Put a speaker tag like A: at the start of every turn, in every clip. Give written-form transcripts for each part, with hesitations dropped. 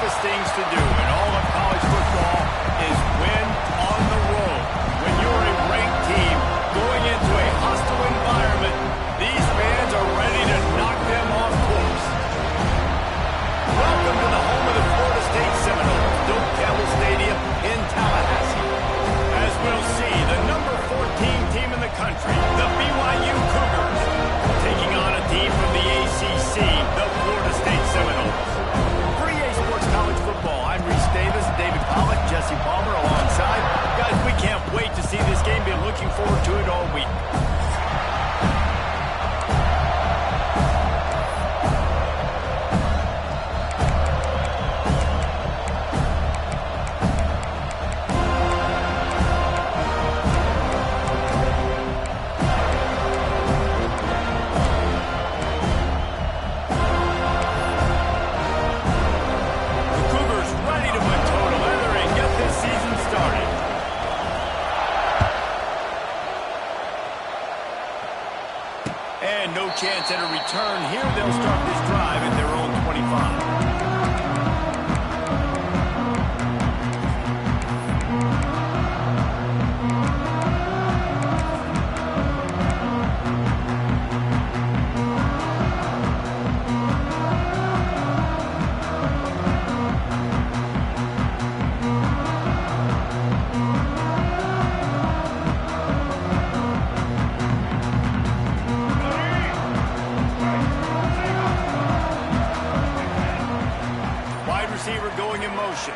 A: toughest things to do in all of college football is win on the road. When you're a ranked team going into a hostile environment, these fans are ready to knock them off course. Welcome to the home of the Florida State Seminoles, Doak Campbell Stadium in Tallahassee. As we'll see, the number 14 team in the country, the BYU Cougars, taking on a team from the ACC, the Florida State Seminoles. For EA Sports College Football, I'm Reese Davis, David Pollack, Jesse Palmer alongside. Guys, we can't wait to see this game. Been looking forward to it all week. And no chance at a return here. They'll start this drive at their own 25. Receiver going in motion.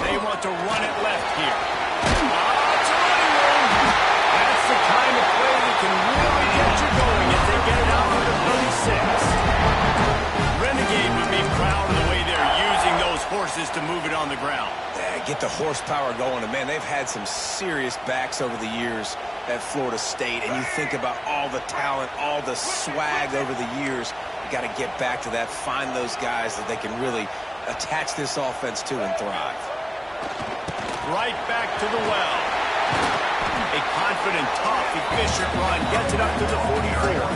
A: They want to run it left here. Oh, it's a running room. That's the kind of play that can really get you going if they get it out to the 36. Renegade would be proud of the way they're using those horses to move it on the ground.
B: Yeah, get the horsepower going. And, man, they've had some serious backs over the years at Florida State. And you think about all the talent, all the swag over the years. Got to get back to that, find those guys that they can really attach this offense to and thrive.
A: Right back to the well. A confident, tough, efficient run gets it up to the 44.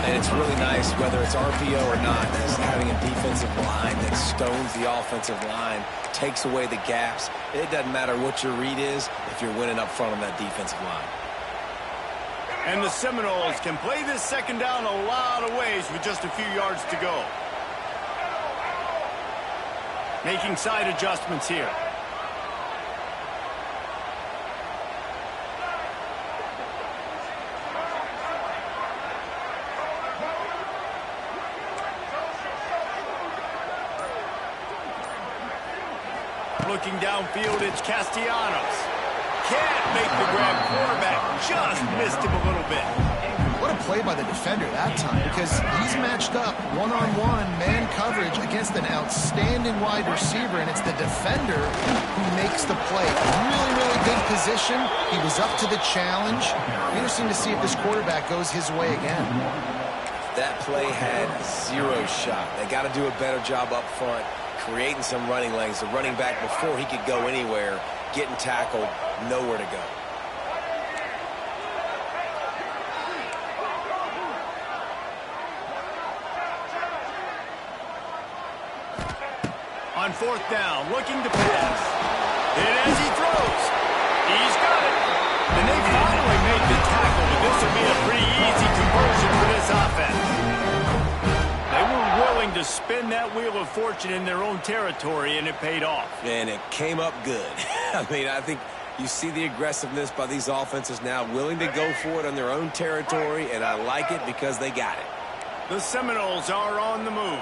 B: And it's really nice, whether it's RPO or not, is having a defensive line that stones the offensive line, takes away the gaps. It doesn't matter what your read is if you're winning up front on that defensive line.
A: And the Seminoles can play this second down a lot of ways with just a few yards to go. Making side adjustments here. Looking downfield, it's Castellanos. Can't make the grab. Quarterback just missed him a little bit.
C: What a play by the defender that time, because he's matched up one-on-one man coverage against an outstanding wide receiver, and it's the defender who makes the play. Really, really good position. He was up to the challenge. Interesting to see if this quarterback goes his way again.
B: That play had zero shot. They got to do a better job up front, creating some running lanes. The running back, before he could go anywhere, getting tackled, nowhere to go.
A: On fourth down, looking to pass. And as he throws, he's got it. And they finally made the tackle, but this will be a pretty easy conversion for this offense. They were willing to spin that wheel of fortune in their own territory, and it paid off.
B: And it came up good. I mean, I think you see the aggressiveness by these offenses now, willing to go for it on their own territory, and I like it because they got it.
A: The Seminoles are on the move.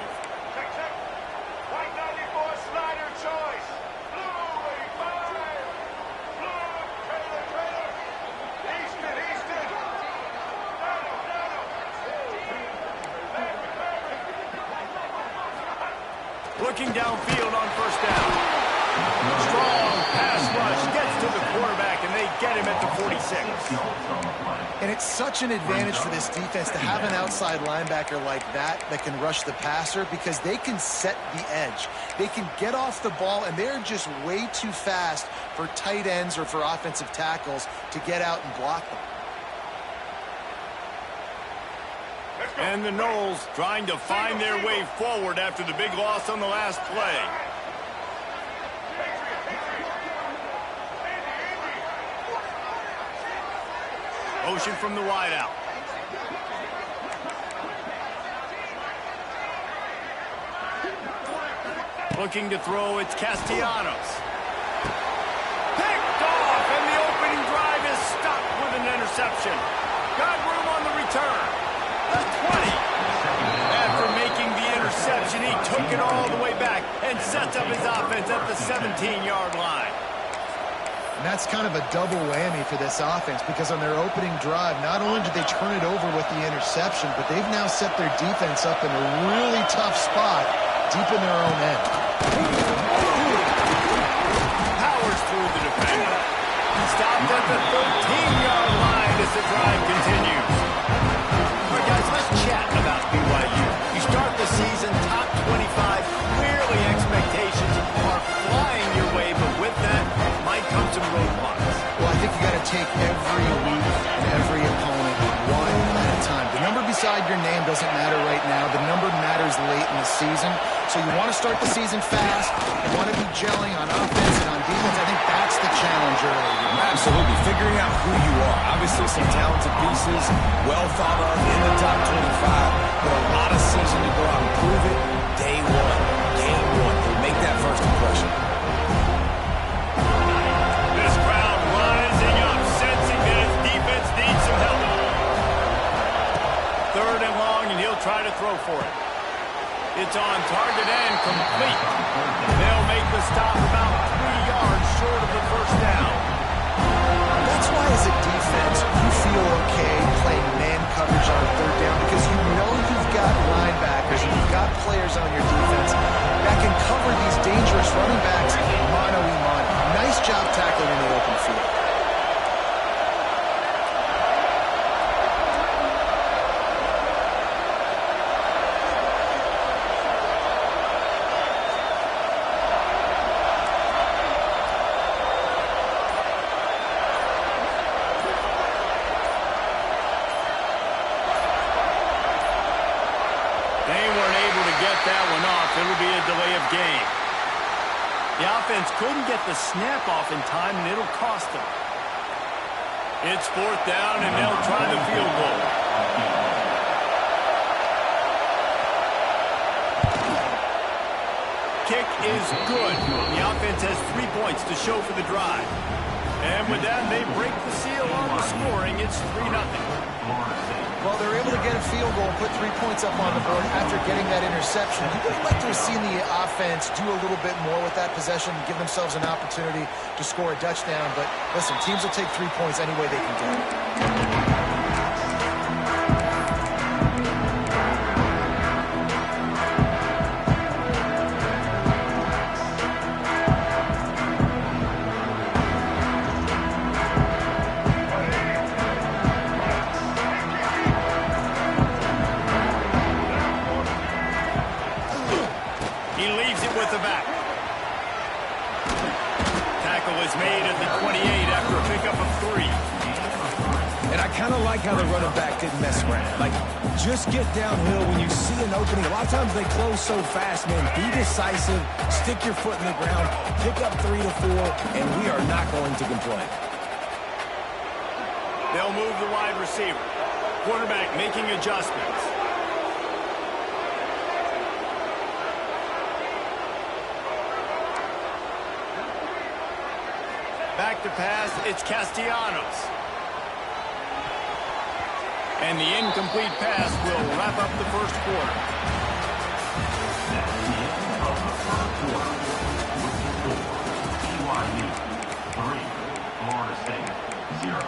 A: Looking downfield on first down. Strong pass rush gets to the quarterback, and they get him at the 46.
C: And it's such an advantage for this defense to have an outside linebacker like that can rush the passer, because they can set the edge. They can get off the ball, and they're just way too fast for tight ends or for offensive tackles to get out and block them.
A: And the Knowles trying to find their way forward after the big loss on the last play. Motion from the wideout. Looking to throw, it's Castellanos. Picked off, and the opening drive is stopped with an interception. Got room on the return. The 20. After making the interception, he took it all the way back and sets up his offense at the 17-yard line.
C: And that's kind of a double whammy for this offense because on their opening drive, not only did they turn it over with the interception, but they've now set their defense up in a really tough spot deep in their own end.
A: Powers through the defender. Stopped at the 13-yard line as the drive continues. All right, guys, let's chat about BYU. You start the season top 25. Clearly expectations are flying your way, but with that might come some roadblocks.
C: Well, I think you got to take every week and every opponent one at a time. The number beside your name doesn't matter right now. The number matters late in the season. So you want to start the season fast. You want to be gelling on offense and on defense. I think that's the challenge early.
B: Absolutely. Figuring out who you are. Obviously, some talented pieces, well thought of in the top 25, but a lot of season to go out and prove it. Day one, game one. Make that first impression.
A: This crowd rising up, sensing that his defense needs some help. Third and long, and he'll try to throw for it. It's on target and complete. They'll make the stop about 3 yards short of the first down.
C: That's why as a defense, you feel okay playing man coverage on third down because you know you've got linebackers and you've got players on your defense that can cover these dangerous running backs mano-a-mano. Nice job tackling in the open field.
A: It'll be a delay of game. The offense couldn't get the snap off in time, and it'll cost them. It's fourth down, and they'll try the field goal. Kick is good. The offense has 3 points to show for the drive. And with that, they break the seal on the scoring. It's 3-0.
C: Well, they're able to get a field goal and put 3 points up on the board after getting that interception. You would have liked to have seen the offense do a little bit more with that possession and give themselves an opportunity to score a touchdown. But listen, teams will take 3 points any way they can do it.
A: Made at the 28 after a pickup of 3.
B: And I kind of like how the running back didn't mess around. Like, just get downhill when you see an opening. A lot of times they close so fast, man. Be decisive, stick your foot in the ground, pick up 3 to 4, and we are not going to complain.
A: They'll move the wide receiver. Quarterback making adjustments. Back to pass, it's Castellanos. And the incomplete pass will wrap up the first quarter.
D: BYU 3, Florida State 0.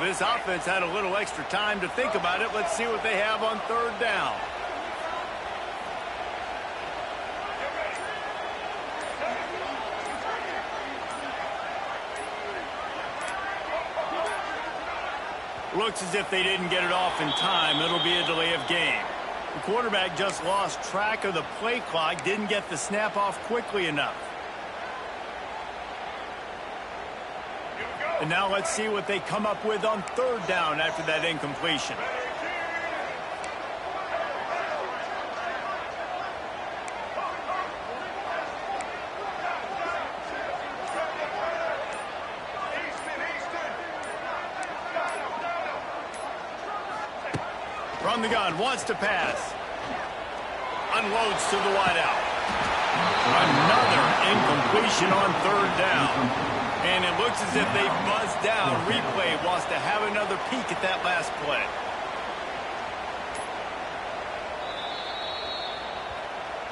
A: This offense had a little extra time to think about it. Let's see what they have on third down. Looks as if they didn't get it off in time. It'll be a delay of game. The quarterback just lost track of the play clock, didn't get the snap off quickly enough. And now let's see what they come up with on third down after that incompletion. From the gun, wants to pass. Unloads to the wideout. Another incompletion on third down. And it looks as if they buzzed down. Replay wants to have another peek at that last play.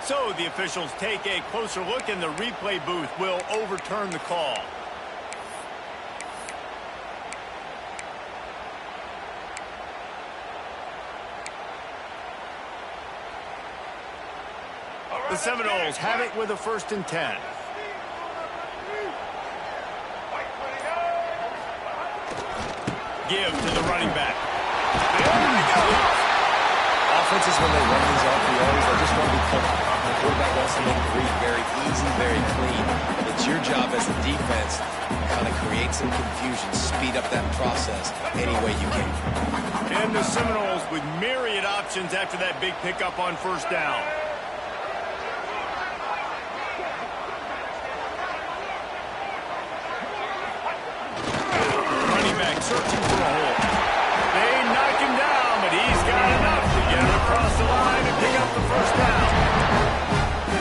A: So the officials take a closer look, and the replay booth will overturn the call. The Seminoles have it with a 1st and 10. Give to the running back. There we go.
B: Offenses, when they run these RPOs, they just want to be comfortable. The quarterback wants to make the read very easy, very clean. It's your job as a defense to kind of create some confusion, speed up that process any way you can.
A: And the Seminoles with myriad options after that big pickup on 1st down. Searching for a hole. They knock him down, but he's got enough to get him across the line and pick up the 1st down.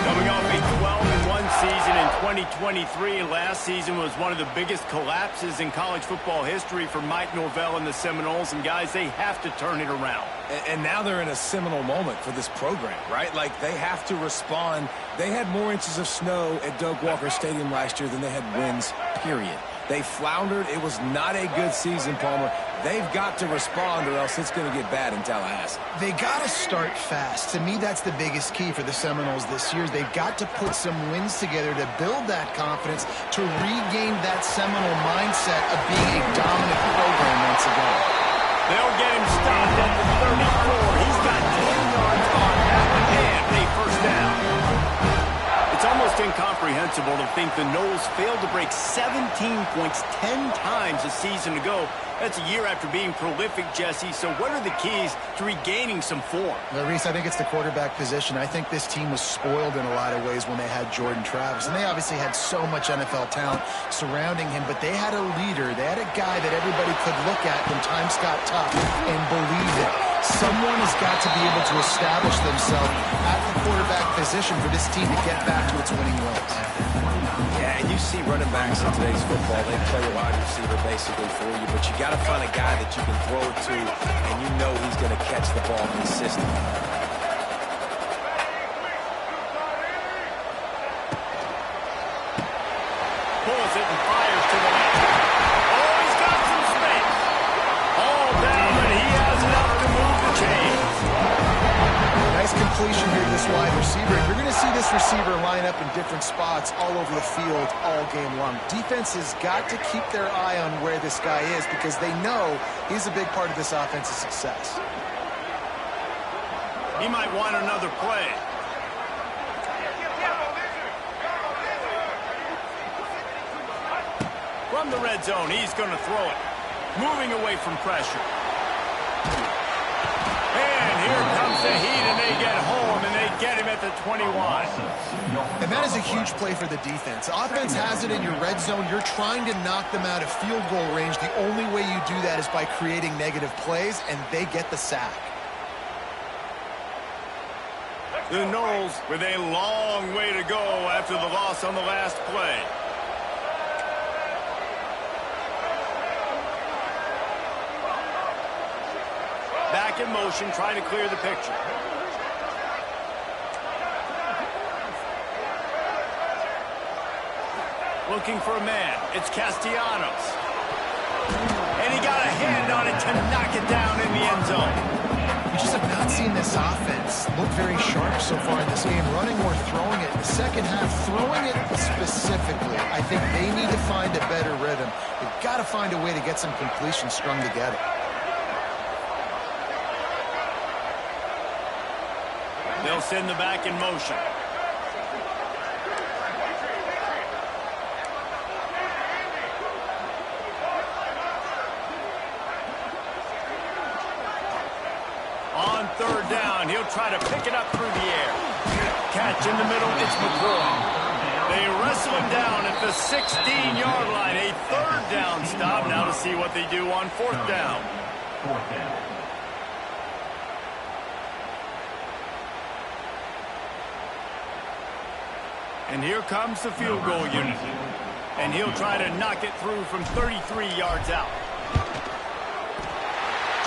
A: Coming off a 12-1 season in 2023, last season was one of the biggest collapses in college football history for Mike Norvell and the Seminoles, and guys, they have to turn it around.
B: And now they're in a seminal moment for this program, right? Like, they have to respond. They had more inches of snow at Doak Walker Stadium last year than they had wins, period. They floundered. It was not a good season, Palmer. They've got to respond or else it's going to get bad in Tallahassee.
C: They got to start fast. To me, that's the biggest key for the Seminoles this year. They've got to put some wins together to build that confidence, to regain that Seminole mindset of being a dominant program once again.
A: They'll get him stopped at the 34. He's got 10 yards on that one and a 1st down. It's almost incomprehensible to think the Noles failed to break 17 points 10 times a season ago. That's a year after being prolific, Jesse. So what are the keys to regaining some form?
C: Well, Reese, I think it's the quarterback position. I think this team was spoiled in a lot of ways when they had Jordan Travis. And they obviously had so much NFL talent surrounding him, but they had a leader. They had a guy that everybody could look at when times got tough and believe it. Someone has got to be able to establish themselves at the quarterback position for this team to get back to its winning ways.
B: Yeah, and you see running backs in today's football, they play a wide receiver basically for you, but you got to find a guy that you can throw it to, and you know he's going to catch the ball consistently.
A: Pulls it and fires to the left. Oh, he's got some space. All down, and he has enough to move the chains.
C: Nice completion here to this wide receiver. You're going to see this receiver line up in different spots all over the field all game long. Defense has got to keep their eye on where this guy is because they know he's a big part of this offense's success.
A: He might want another play. From the red zone, he's going to throw it. Moving away from pressure. And here comes the heat, and they get home, and they get him at the 21.
C: And that is a huge play for the defense. Offense has it in your red zone. You're trying to knock them out of field goal range. The only way you do that is by creating negative plays, and they get the sack.
A: The Noles with a long way to go after the loss on the last play. Back in motion, trying to clear the picture. Looking for a man. It's Castellanos. And he got a hand on it to knock it down in the end zone.
C: We just have not seen this offense look very sharp so far in this game, running or throwing it. In the second half, throwing it specifically, I think they need to find a better rhythm. They've got to find a way to get some completions strung together.
A: They'll send the back in motion. On third down, he'll try to pick it up through the air. Catch in the middle, it's McCoy. They wrestle him down at the 16-yard line. A third down stop. Now to see what they do on fourth down.
D: Fourth down.
A: And here comes the field goal unit. And he'll try to knock it through from 33 yards out.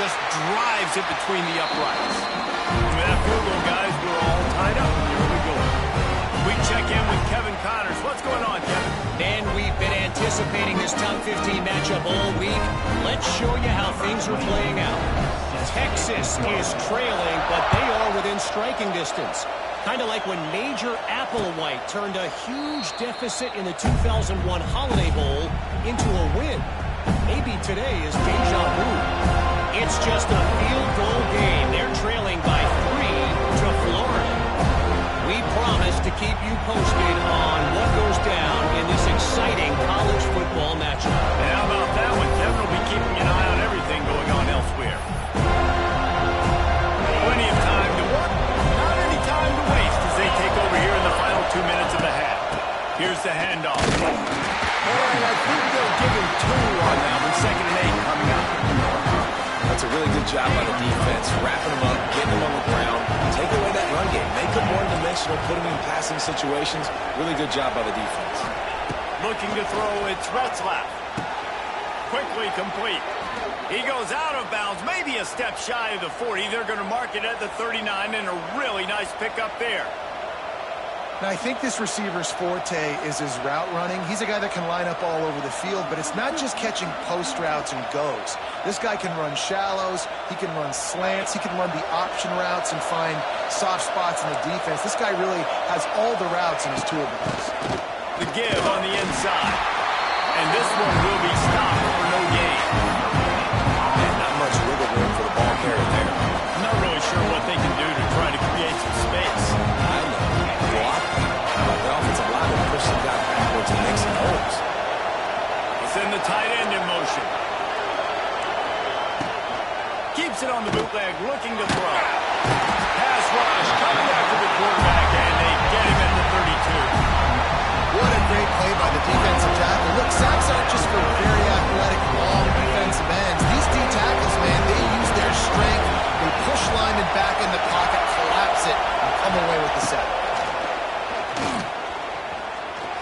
A: Just drives it between the uprights. With that field goal, guys, we're all tied up. Here we go. We check in with Kevin Connors. What's going on, Kevin?
E: And we've been anticipating this top 15 matchup all week. Let's show you how things are playing out. Texas is trailing, but they are within striking distance. Kind of like when Major Applewhite turned a huge deficit in the 2001 Holiday Bowl into a win. Maybe today is deja vu. It's just a field goal game. They're trailing by 3 to Florida. We promise to keep you posted on what goes down in this exciting college football matchup.
A: And how about that one? Kevin will be keeping an eye on everything going on elsewhere. Plenty of time to work, not any time to waste as they take over here in the final 2 minutes of the half. Here's the handoff. And I think they'll give him 2 on that one. 2nd and 8 coming up.
B: That's a really good job by the defense, wrapping them up, getting them on the ground, take away that run game, make them one-dimensional, put them in passing situations. Really good job by the defense.
A: Looking to throw, it's Retzlaff. Quickly complete. He goes out of bounds, maybe a step shy of the 40. They're going to mark it at the 39, and a really nice pickup there.
C: Now, I think this receiver's forte is his route running. He's a guy that can line up all over the field, but it's not just catching post routes and goes. This guy can run shallows, he can run slants, he can run the option routes and find soft spots in the defense. This guy really has all the routes in his toolbox.
A: The give on the inside. And this one will be stopped for no gain.
B: And not much wiggle room for the ball carrier there.
A: I'm not really sure what they can do to try to create some space.
B: I know. Block. But the offensive line will push the guy backwards and make some holes.
A: He'll send the tight end in motion. Keeps it on the bootleg, looking to throw. Pass rush, coming after the quarterback, and they get him at the 32.
C: What a great play by the defensive tackle. Look, sacks aren't just for very athletic, long defensive ends. These D tackles, man, they use their strength. They push linemen back in the pocket, collapse it, and come away with the sack.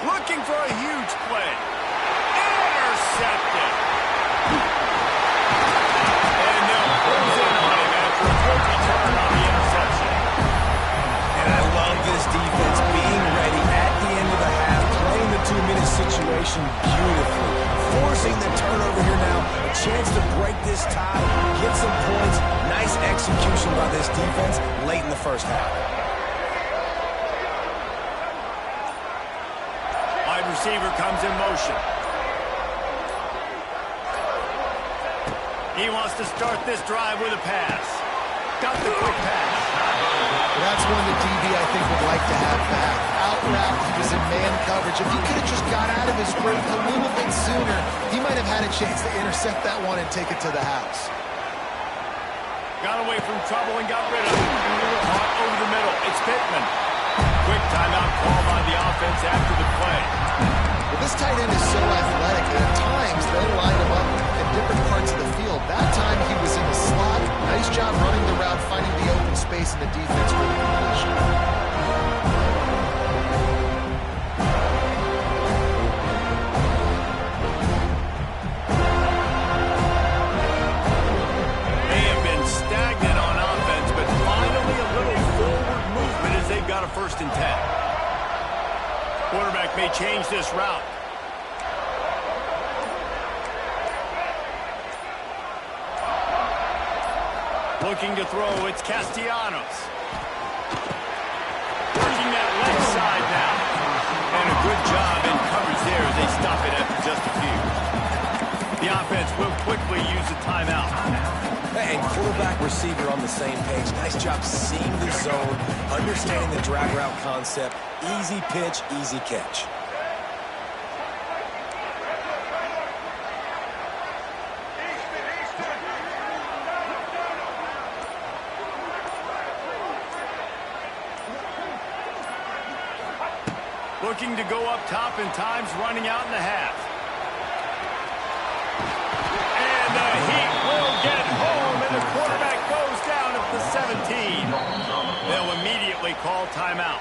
A: Looking for a huge play. Intercepted. And they'll close in on him after a quick return on the interception.
B: And I love this defense being ready at the end of the half, playing the 2-minute situation beautifully, forcing the turnover here now, a chance to break this tie, get some points. Nice execution by this defense late in the first half.
A: Wide receiver comes in motion. He wants to start this drive with a pass. Got the quick pass.
C: That's one the DB, I think, would like to have back. Out route, he was in man coverage. If he could have just got out of his break a little bit sooner, he might have had a chance to intercept that one and take it to the house.
A: Got away from trouble and got rid of it. Caught over the middle. It's Pittman. Quick timeout call by the offense after the play.
C: Well, this tight end is so athletic, and at times they'll line him up in different parts of the field. That time he was in the slot. Nice job running the route, finding the open space in the defense for the completion.
A: They have been stagnant on offense, but finally a little forward movement as they've got a 1st and 10. Quarterback may change this route. Looking to throw, it's Castellanos. Working that left side now. And a good job in coverage there as they stop it after just a few. The offense will quickly use a timeout.
B: And quarterback, receiver on the same page. Nice job seeing the zone, understanding the drag route concept. Easy pitch, easy catch.
A: Looking to go up top, and time's running out in the half. And the Heat will get home, and the quarterback goes down at the 17. They'll immediately call timeout.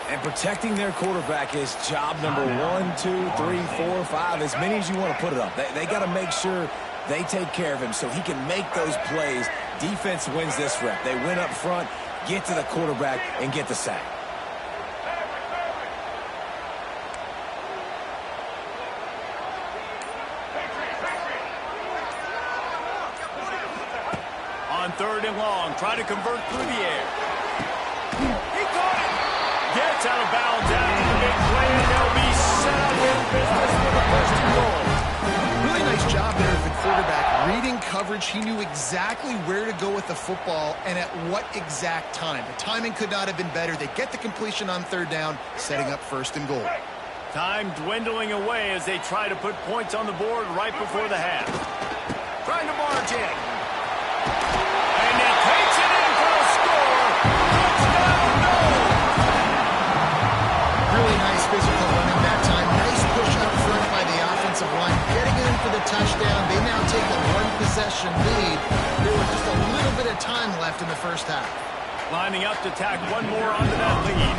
B: And protecting their quarterback is job number 1, 2, 3, 4, 5, as many as you want to put it up. They got to make sure they take care of him so he can make those plays. Defense wins this rep. They win up front, get to the quarterback, and get the sack.
A: On 3rd and long, try to convert through the air. He caught it. Gets out of bounds after the big play, and they'll be set up in business for the first and goal.
C: Really nice job there of the quarterback. Reading coverage, he knew exactly where to go with the football and at what exact time. The timing could not have been better. They get the completion on 3rd down, setting up 1st and goal.
A: Time dwindling away as they try to put points on the board right before the half. Trying to barge in. And he takes it in for a score. Touchdown, no!
C: Really nice physical running that time. Nice push up front by the offensive line. Getting in for the touchdown. They now take a 1-possession lead. There was just a little bit of time left in the first half.
A: Lining up to tack one more onto that lead.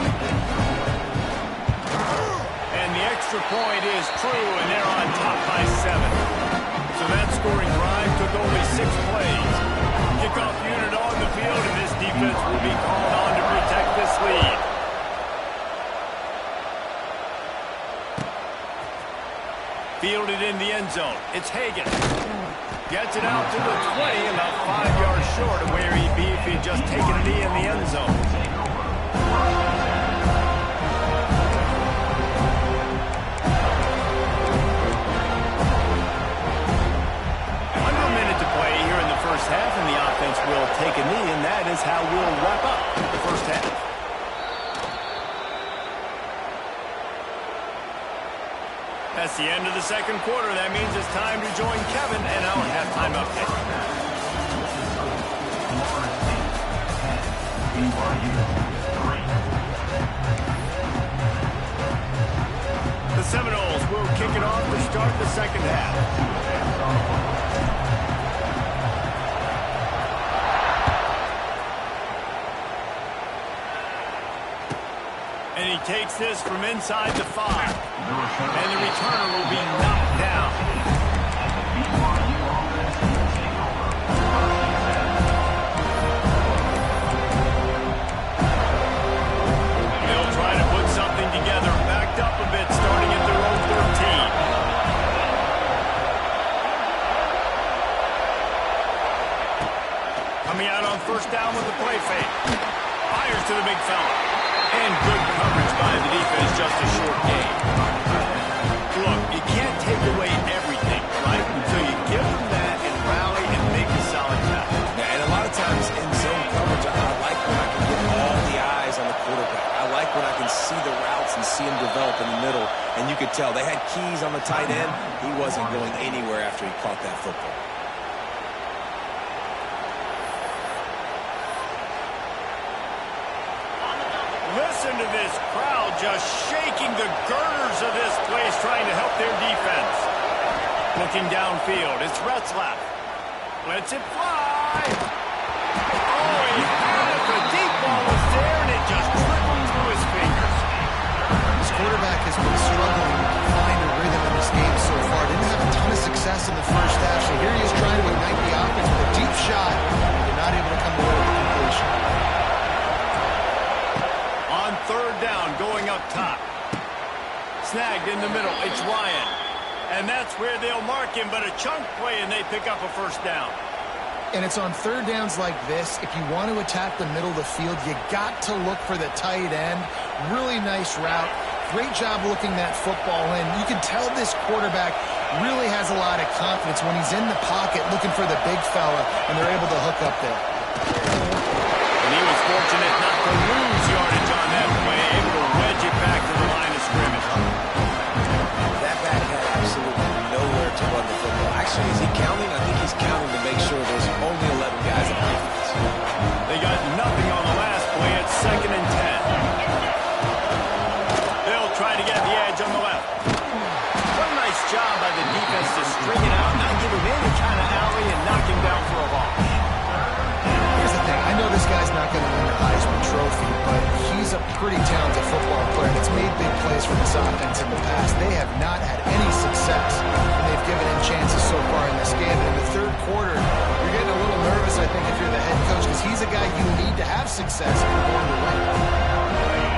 A: And the extra point is true, and they're on top by 7. So that scoring drive took only 6 plays. Kickoff unit on the field, and this defense will be called on to protect this lead. Fielded in the end zone. It's Hagan. Gets it out to the 20, about 5 yards short of where he'd be if he'd just taken a knee in the end zone. First half, and the offense will take a knee, and that is how we'll wrap up the first half. That's the end of the second quarter. That means it's time to join Kevin and our halftime update. The Seminoles will kick it off to start the second half. And he takes this from inside the 5. And the returner will be knocked down. They'll try to put something together. Backed up a bit, starting at their own 13. Coming out on 1st down with the play fake. Fires to the big fella. And good coverage by the defense, just a short game. Look, you can't take away everything, right? So you give them that and rally and make a solid tackle.
B: Yeah, and a lot of times in zone coverage, I like when I can get all the eyes on the quarterback. I like when I can see the routes and see them develop in the middle. And you could tell they had keys on the tight end. He wasn't going anywhere after he caught that football.
A: Listen to this crowd just shaking the girders of this place, trying to help their defense. Looking downfield, it's Retzlaff. Lets it fly. Oh, he had it. The deep ball was there, and it just trickled through his fingers.
C: This quarterback has been struggling to find a rhythm in this game so far. Didn't have a ton of success in the first half, so here he is trying to ignite the offense with a deep shot, but not able to come away with the completion.
A: 3rd down, going up top. Snagged in the middle, it's Ryan. And that's where they'll mark him, but a chunk play, and they pick up a 1st down.
C: And it's on 3rd downs like this. If you want to attack the middle of the field, you got to look for the tight end. Really nice route. great job looking that football in. You can tell this quarterback really has a lot of confidence when he's in the pocket looking for the big fella, and they're able to hook up there.
A: And he was fortunate not to lose yardage on that play, able to wedge it back to the line of scrimmage.
B: That back had absolutely nowhere to run the football. Actually, is he counting? I think he's counting to make sure there's only 11 guys on defense.
A: They got nothing on the last play. It's 2nd and 10. They'll try to get the edge on the left. What a nice job by the defense to string it out, not give him any kind of alley, and knock him down for a loss.
C: Here's the thing. I know this guy's not going to win the Heisman Trophy, but he's a pretty talented football player that's made big plays for this offense in the past. They have not had any success, and they've given him chances so far in this game. And in the third quarter, you're getting a little nervous, I think, if you're the head coach, because he's a guy you need to have success if you're going to win.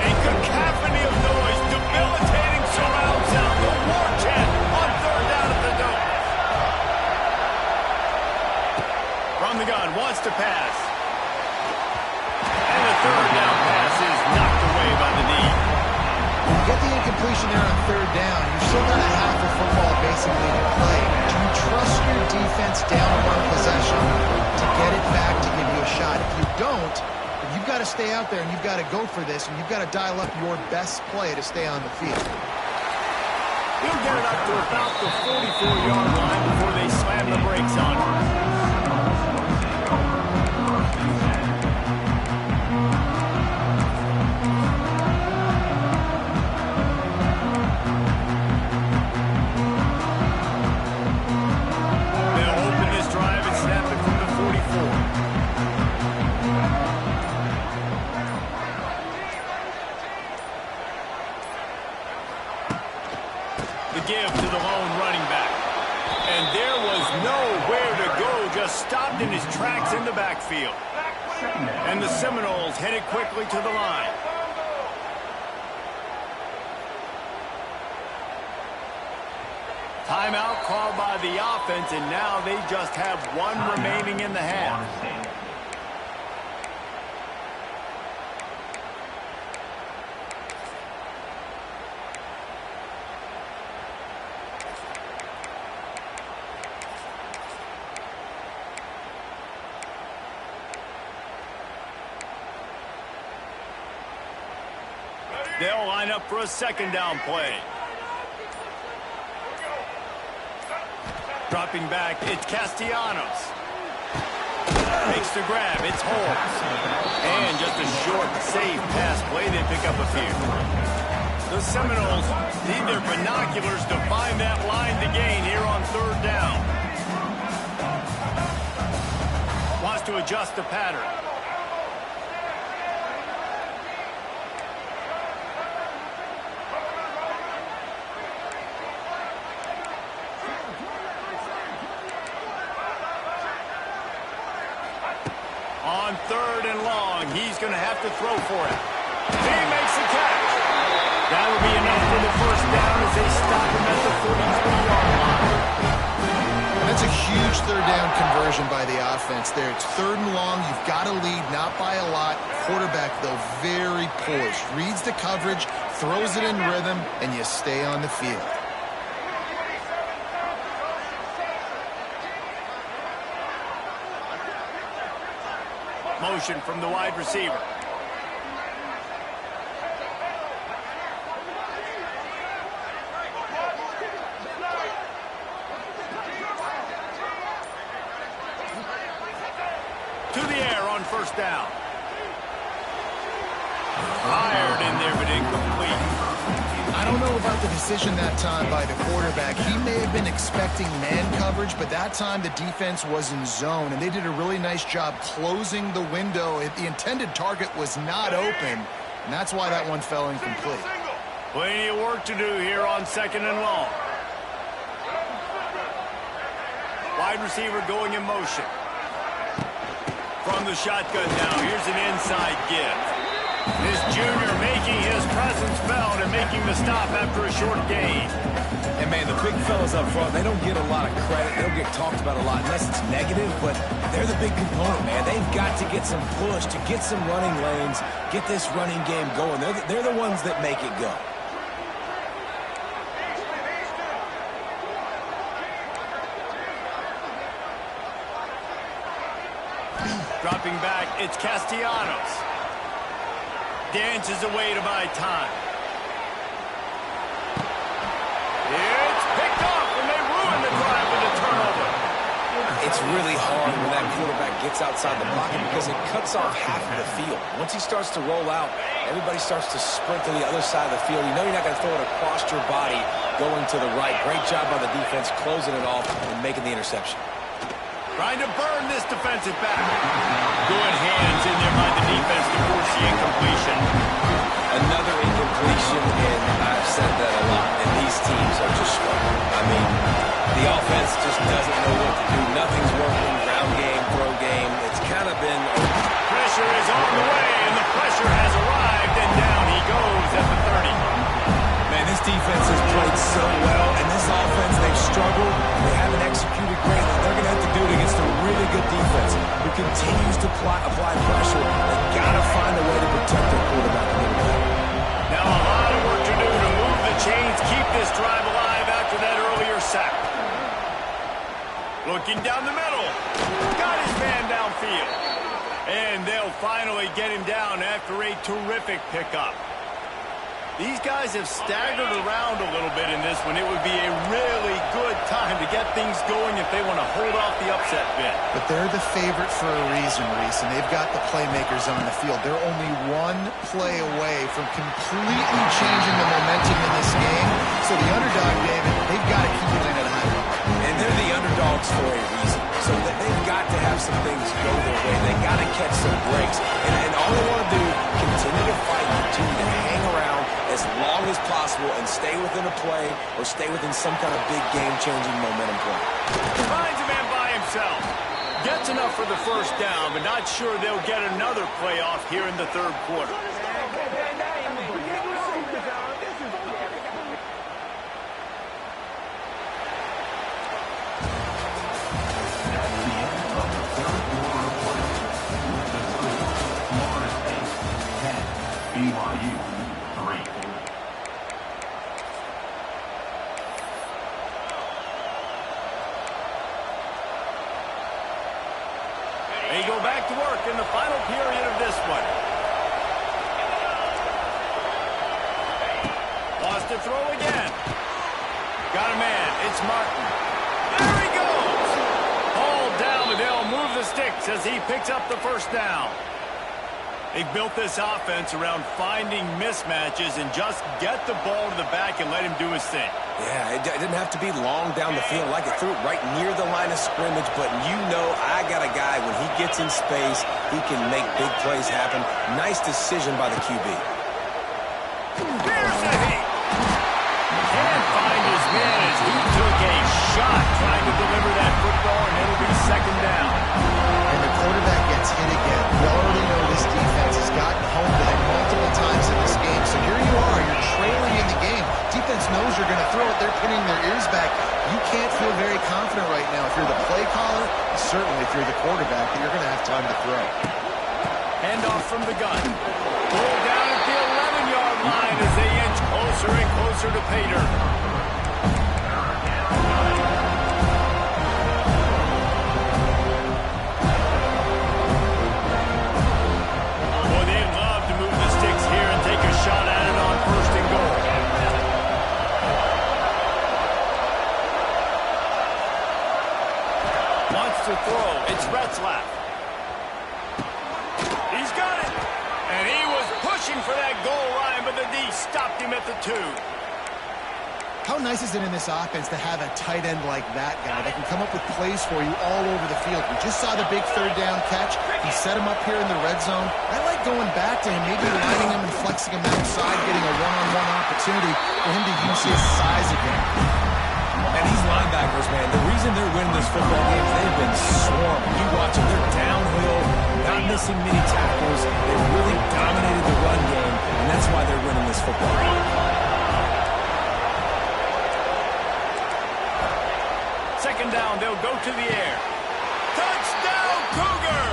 A: A cacophony of noise, debilitating surround sound, the war chant on 3rd down at the Dome. From the gun, wants to pass. And the 3rd down pass is knocked away by the knee.
C: You get the incompletion there on 3rd down. You've still got a half of football basically to play. Do you trust your defense down one possession to get it back to give you a shot? If you don't, you've got to stay out there and you've got to go for this, and you've got to dial up your best play to stay on the field.
A: He'll get it up to about the 44-yard line before they slam the brakes on him. Give to the lone running back. And there was nowhere to go, just stopped in his tracks in the backfield. And the Seminoles headed quickly to the line. Timeout called by the offense, and now they just have one remaining in the half. They'll line up for a 2nd down play. Dropping back, it's Castellanos. Makes the grab, it's Holmes. And just a short, safe pass play, they pick up a few. The Seminoles need their binoculars to find that line to gain here on 3rd down. Wants to adjust the pattern. On 3rd and long, he's going to have to throw for it. He makes the catch. That will be enough for the 1st down as they stop him at the 43-yard line.
C: That's a huge 3rd down conversion by the offense there. It's 3rd and long. You've got to lead, not by a lot. Quarterback, though, very poised. Reads the coverage, throws it in rhythm, and you stay on the field.
A: Motion from the wide receiver. To the air on 1st down. Fired in there, but incomplete.
C: I don't know about the decision that time by the quarterback. He may have been expecting man coverage, but that time the defense was in zone, and they did a really nice job closing the window. The intended target was not open, and that's why that one fell incomplete.
A: Plenty of work to do here on 2nd and long. Wide receiver going in motion. From the shotgun now, here's an inside give. This junior making his presence felt and making the stop after a short gain.
B: And, man, the big fellas up front, they don't get a lot of credit. They don't get talked about a lot unless it's negative, but they're the big component, man. They've got to get some push, to get some running lanes, get this running game going. They're the ones that make it go.
A: Dropping back, it's Castellanos. Dances away to buy time. It's picked off, and they ruin the drive with a turnover.
B: It's really hard when that quarterback gets outside the pocket because it cuts off half of the field. Once he starts to roll out, everybody starts to sprint to the other side of the field. You know you're not going to throw it across your body going to the right. Great job by the defense closing it off and making the interception.
A: Trying to burn this defensive back. Good hands in there by the defense to force the incompletion.
B: Another incompletion, and I've said that a lot, and these teams are just struggling. I mean, the offense just doesn't know what to do. Nothing's working. Ground game, throw game. It's kind of been...
A: Pressure is on the way, and the pressure has arrived, and down he goes at the 30.
B: Man, this defense has played so well, and this offense, they've struggled. They haven't executed greatly. They're going to have to do it against a really good defense who continues to apply pressure. They've got to find a way to protect their quarterback a little bit.
A: Now a lot of work to do to move the chains, keep this drive alive after that earlier sack. Looking down the middle. Got his man downfield. And they'll finally get him down after a terrific pickup. These guys have staggered around a little bit in this one. It would be a really good time to get things going if they want to hold off the upset bid.
C: But they're the favorite for a reason, Reese, and they've got the playmakers on the field. They're only one play away from completely changing the momentum in this game. So the underdog, David, they've got to keep playing at a high level.
B: And they're the underdogs for a reason. So that they've got to have some things go their way. They've got to catch some breaks. And all they want to do, continue to fight, continue to hang around as long as possible and stay within a play or stay within some kind of big game-changing momentum play.
A: Finds a man by himself. Gets enough for the first down, but not sure they'll get another play off here in the third quarter.
D: BYU 3.
A: They go back to work in the final period of this one. Lost to throw again. Got a man. It's Martin. There he goes. Hauled down, but they'll move the sticks as he picks up the first down. They've built this offense around finding mismatches and just get the ball to the back and let him do his thing.
B: Yeah, it didn't have to be long down the field. Like it threw it right near the line of scrimmage, but you know I got a guy, when he gets in space, he can make big plays happen. Nice decision by the QB.
A: Here's a hit. Can't find his man as he took a shot trying to deliver that football, and it'll be second down.
C: And the quarterback gets hit again. We already know this defense has gotten home to him multiple times in this game. So here you are, you're trailing in the game. Defense knows you're going to throw it. They're pinning their ears back. You can't feel very confident right now if you're the play caller, and certainly if you're the quarterback, that you're going to have time to throw.
A: Handoff from the gun. Pulled down at the 11-yard line as they inch closer and closer to pay dirt. Boy, they'd love to move the sticks here and take a shot at it on first and goal. Wants to throw. It's Retzlaff. He's got it. And he was pushing for that goal line, but the D stopped him at the 2.
C: How nice is it in this offense to have a tight end like that guy that can come up with plays for you all over the field? We just saw the big third down catch. He set him up here in the red zone. I like going back to him, maybe lining him and flexing him outside, getting a one-on-one opportunity for him to use his size again.
B: And these linebackers, man, the reason they're winning this football game is they've been swarming. You watch them, they're downhill, not missing many tackles. They've really dominated the run game, and that's why they're winning this football game.
A: Second down, they'll go to the air. Touchdown, Cougar!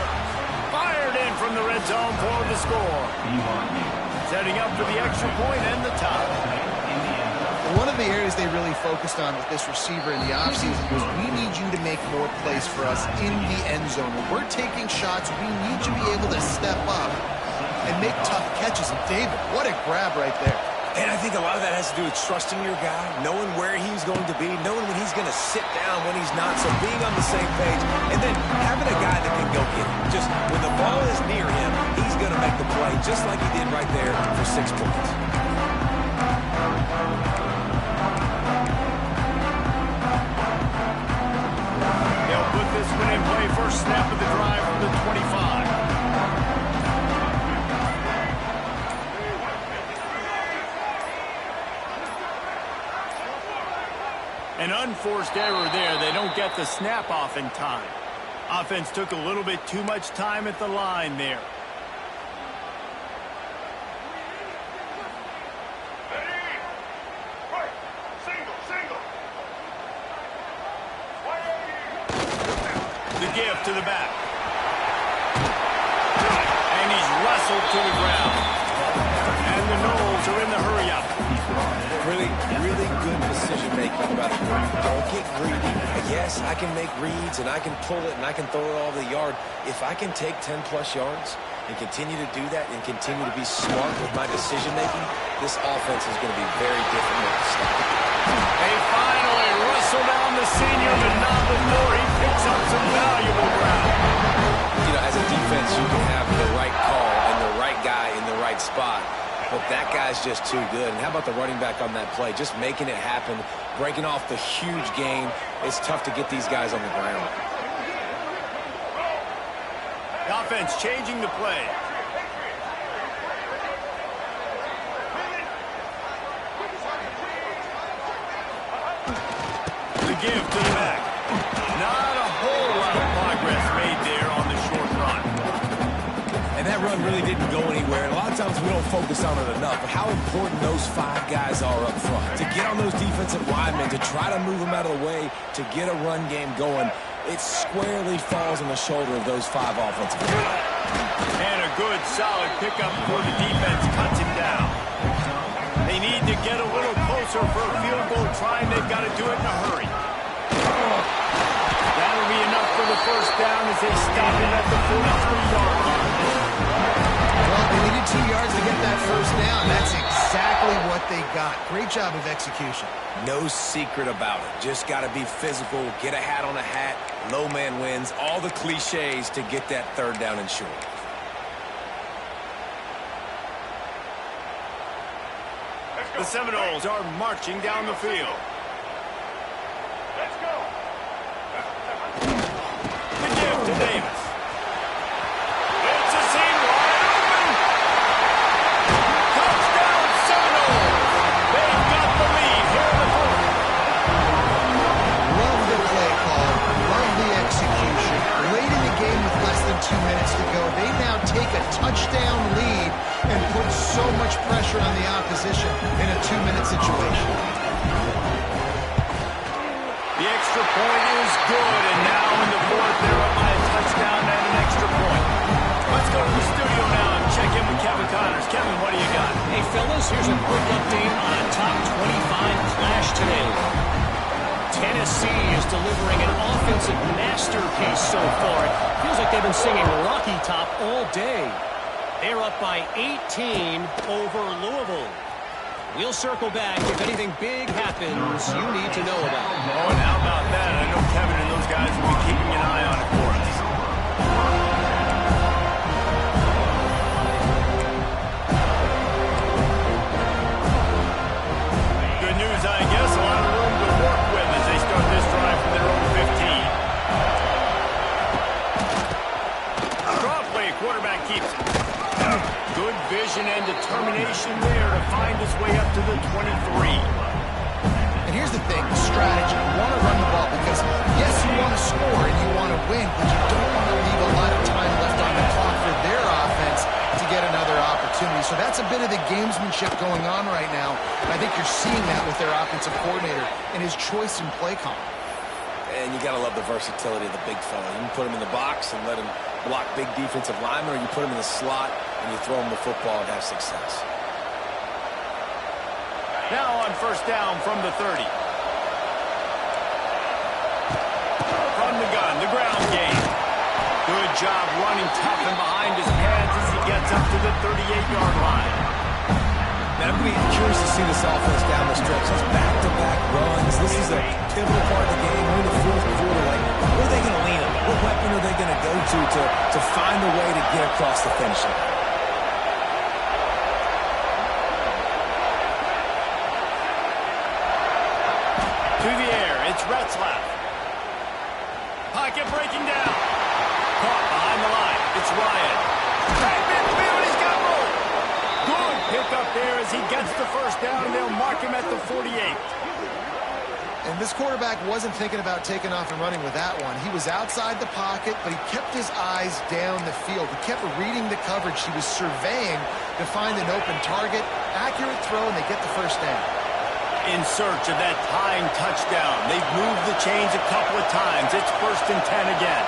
A: Fired in from the red zone for the score. Setting up for the extra point and the tie.
C: One of the areas they really focused on with this receiver in the offseason was, we need you to make more plays for us in the end zone. When we're taking shots, we need you to be able to step up and make tough catches. And David, what a grab right there.
B: And I think a lot of that has to do with trusting your guy, knowing where he's going to be, knowing when he's going to sit down, when he's not, so being on the same page, and then having a guy that can go get it. Just when the ball is near him, he's going to make the play, just like he did right there for 6 points.
A: They'll put this one in play. First snap of the drive from the 25. An unforced error there. They don't get the snap off in time. Offense took a little bit too much time at the line there. The give to the back. And he's wrestled to the ground. And the Knowles are in the hurry-up.
B: Really good decision-making by the group. Don't get greedy. Yes, I can make reads, and I can pull it, and I can throw it all the yard. If I can take 10-plus yards and continue to do that and continue to be smart with my decision-making, this offense is going to be very difficult to stop.
A: They finally wrestle down the senior, but not before he picks up some valuable ground.
B: You know, as a defense, you can have the right call and the right guy in the right spot. But that guy's just too good. And how about the running back on that play? Just making it happen, breaking off the huge gain. It's tough to get these guys on the ground.
A: The offense changing the play. The give to the back. Not a whole lot of progress made there on the short run.
B: And that run really didn't go anywhere. And a lot of times we don't focus on it enough. But how important those 5 guys are up front. To get on those defensive linemen, to try to move them out of the way, to get a run game going, it squarely falls on the shoulder of those 5 offensive guys.
A: And a good, solid pickup for the defense cuts him down. They need to get a little closer for a field goal try, and they've got to do it in a hurry. That'll be enough for the first down as they stop him at the 43-yard line.
C: Well, they needed 2 yards to get that first down. That's exactly what they got. Great job of execution.
B: No secret about it. Just got to be physical, get a hat on a hat, low man wins, all the cliches to get that 3rd down and short.
A: The Seminoles are marching down the field. Let's go. The give to Davis. It's a seam wide open. Touchdown Seminoles. They've got the lead here in the 4th.
C: Love the play call. Love the execution. Late in the game with less than 2 minutes to go, they now take a touchdown lead and put so much pressure on the opposition in a 2-minute situation.
A: The extra point is good, and now in the 4th, they're up by a touchdown and an extra point. Let's go to the studio now and check in with Kevin Connors. Kevin, what do you got?
E: Hey, fellas, here's a quick update on a top 25 clash today. Tennessee is delivering an offensive masterpiece so far. It feels like they've been singing Rocky Top all day. They're up by 18 over Louisville. We'll circle back if anything big happens you need to know about.
A: Oh, and how about that? I know Kevin and those guys will be keeping an eye on it for us. Good news, I guess. A lot of room to work with as they start this drive from their own 15. Draw play, quarterback keeps it. Good vision and determination there to find his way up to the 23.
C: And here's the thing, strategy. You want to run the ball because, yes, you want to score and you want to win, but you don't want to leave a lot of time left on the clock for their offense to get another opportunity. So that's a bit of the gamesmanship going on right now. And I think you're seeing that with their offensive coordinator and his choice in play call.
B: And you got to love the versatility of the big fella. You can put him in the box and let him block big defensive linemen, or you put him in the slot and you throw him the football and have success.
A: Now on first down from the 30. From the gun, the ground game. Good job running tough and behind his pads as he gets up to the 38-yard line.
B: Man, I'm going to be curious to see this offense down the stretch. These back-to-back runs. This is a pivotal part of the game. We're in the fourth quarter. Like, what are they going to lean on? What weapon are they going to go to find a way to get across the finish line?
A: To the air, it's Retzlaff. Pocket breaking down. Caught behind the line. It's Ryan. Right midfield, he's got room. Good pick up there as he gets the first down, and they'll mark him at the 48.
C: And this quarterback wasn't thinking about taking off and running with that one. He was outside the pocket, but he kept his eyes down the field. He kept reading the coverage. He was surveying to find an open target. Accurate throw, and they get the first down.
A: In search of that tying touchdown. They've moved the chains a couple of times. It's 1st and 10 again.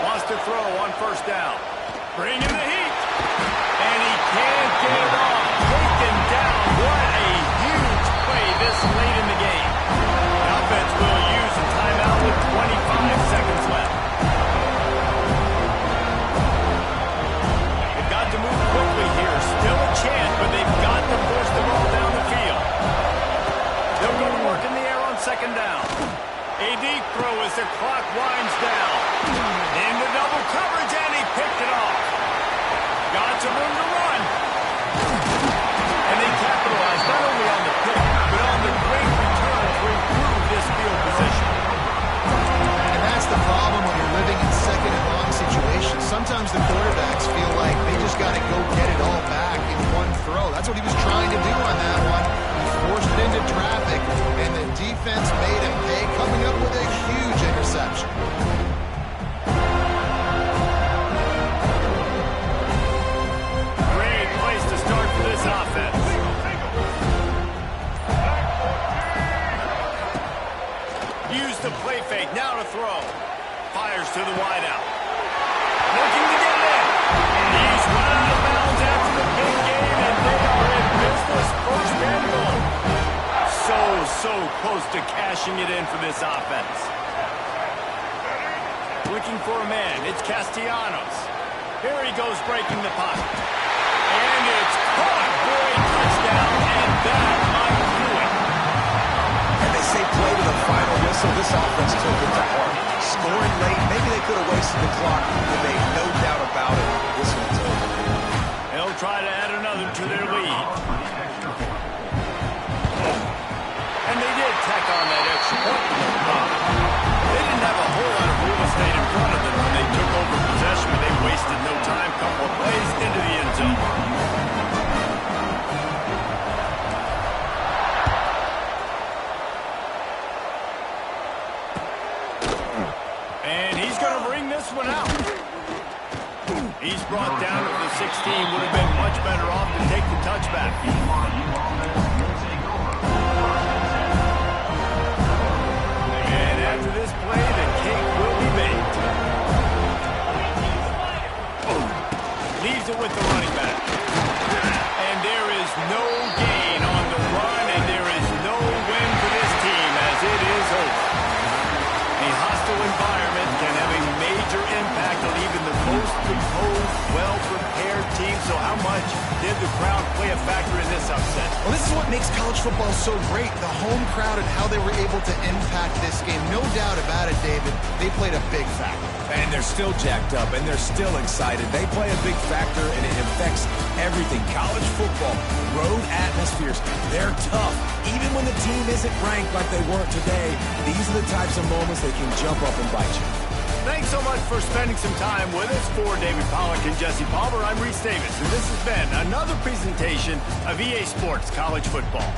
A: Wants to throw on first down. Bringing the heat. And he can't get it off. Taken down. What a huge play this late in the game. The offense will use a timeout with 25 seconds left. They've got to move quickly here. Still a chance, but they've got to force the ball down the field. They'll go to work in the air on second down. A deep throw as the clock winds down. Into double coverage, and he picked it off. Got some room to run. And they capitalize not only on the pick, but on the great return to improve this field position.
C: And that's the problem when you're living in second and long situations. Sometimes the quarterbacks feel like they just got to go get it all back in one throw. That's what he was trying to do on that one. He forced it into traffic, and the defense made him pay, coming up with a huge interception.
A: Great place to start for this offense. Use the play fake, now to throw. Fires to the wideout. Looking to get it in. He's run out of bounds after the big game, and they are in business. First and goal. So close to cashing it in for this offense. Looking for a man. It's Castellanos. Here he goes breaking the pocket. And it's caught for a touchdown, and that might do it.
B: And they say play to the final whistle. This offense took it to heart. Scoring late, maybe they could have wasted the clock, but they no doubt about it. This one's over.
A: They'll try to add another to their lead. And they did tack on that extra point. They didn't have a whole lot of real estate in front of them when they took over possession, but they wasted no time. Couple of plays into the end zone. And he's going to bring this one out. He's brought down to the 16. Would have been much better off to take the touchback. And after this play, the cake will be baked. Leaves it with the running back. And there is no gain on the run, and there is no win for this team as it is over. A hostile environment can have a major impact on even the most composed, well-prepared team. So how much did the crowd play a factor in this upset?
C: Well, this is what makes college football so great. The home crowd and how they were able to impact this game. No doubt about it, David. They played a big factor.
B: And they're still jacked up, and they're still excited. They play a big factor, and it affects everything. College football, road atmospheres, they're tough. Even when the team isn't ranked like they weren't today, these are the types of moments that can jump up and bite you.
A: Thanks so much for spending some time with us. For David Pollack and Jesse Palmer, I'm Reese Davis, and this has been another presentation of EA Sports College Football.